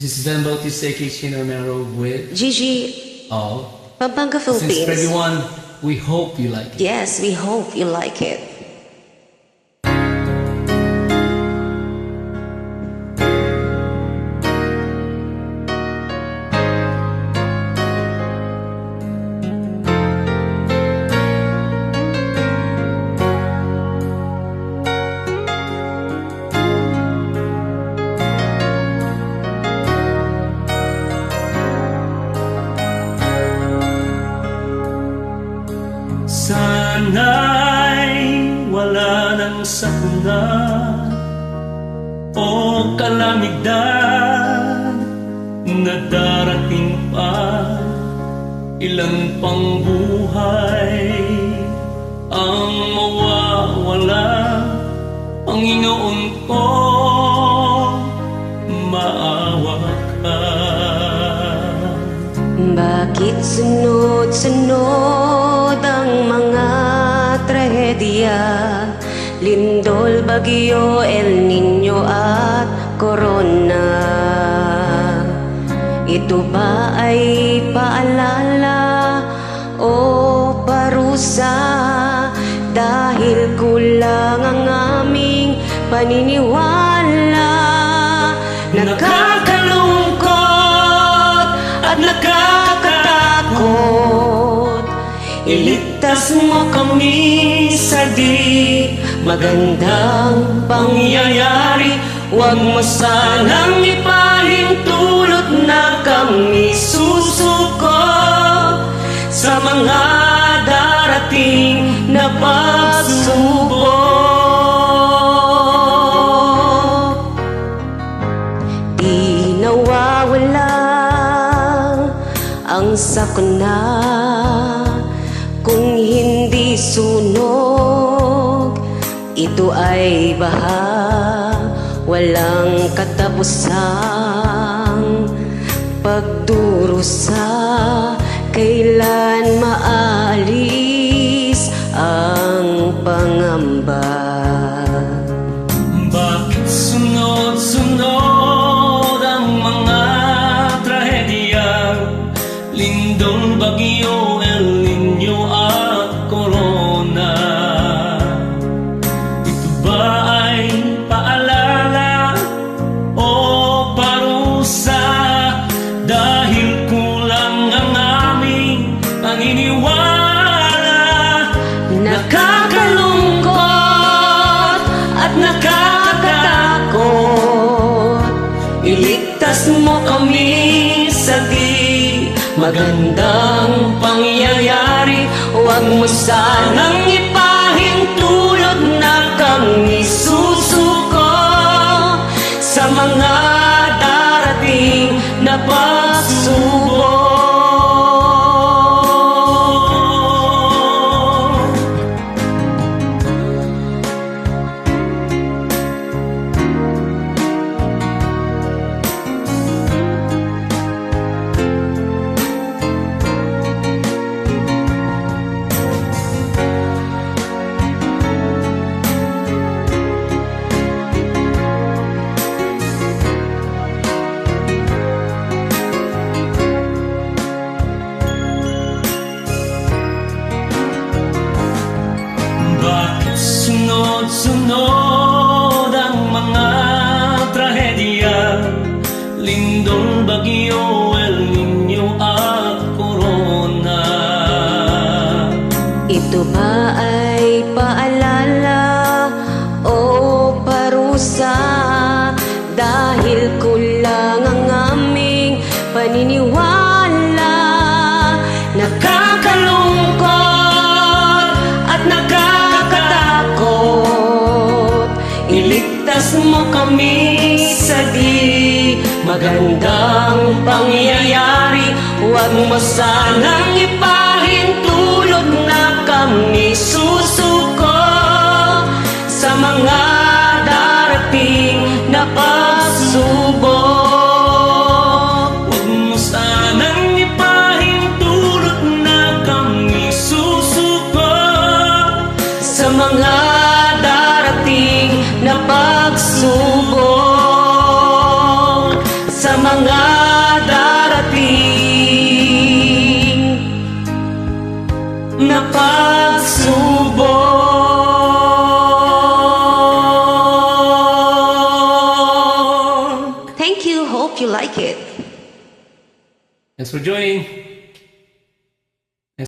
This is Ben Bautista Kitchen Romero with Gigi, Pampanga, Since for Philippines. everyone, we hope you like it. Yes, we hope you like it. Sana'y wala nang sakuna o kalamidad na darating pa. Ilan pang buhay ang mawawala. Panginoon ko, maawa ka. Bakit sunod-sunod ang mga trahedya? Lindol, bagyo, El Niño at Corona. Ito ba ay paalala o parusa? Dahil kulang ang aming paniniwala. Nakakalungkot at nakakatakot. Iligtas mo kami sa di magandang pangyayari. Huwag mo sanang ipahintulot na kami susuko sa mga darating na pagsubok. Di nawawala ang sakuna kung hindi sunog. Ito ay baha, walang katapusang pagdurusa. Kailan maalis ang pangamba? Bakit sunod-sunod ang mga trahedya? Lindol, bagyo, El Niño at Corona. Ito ba ay paalala o parusa? Dahil kulang ang aming paniniwala. Nakakalungkot at nakakatakot. Iligtas mo kami sa di magandang pangyayari. Huwag mo sanang ipahintulot na kami susuko sa mga darating na pagsubok. Bakit sunod-sunod ang mga trahedya? Lindol, bagyo, El Niño at Corona. Ito ba ay paalala o parusa? Dahil kulang ang aming paniniwala. Nakakalungkot at nakakatakot. Iligtas mo kami sa di magandang pangyayari. Huwag mo sanang ipahintulot na kami susuko sa mga darating na pagsubok. Huwag mo sanang ipahintulot na kami susuko sa mga darating na pagsubok. Sa sa mga darating na pagsubok. Thank you. Hope you like it. Thanks for joining.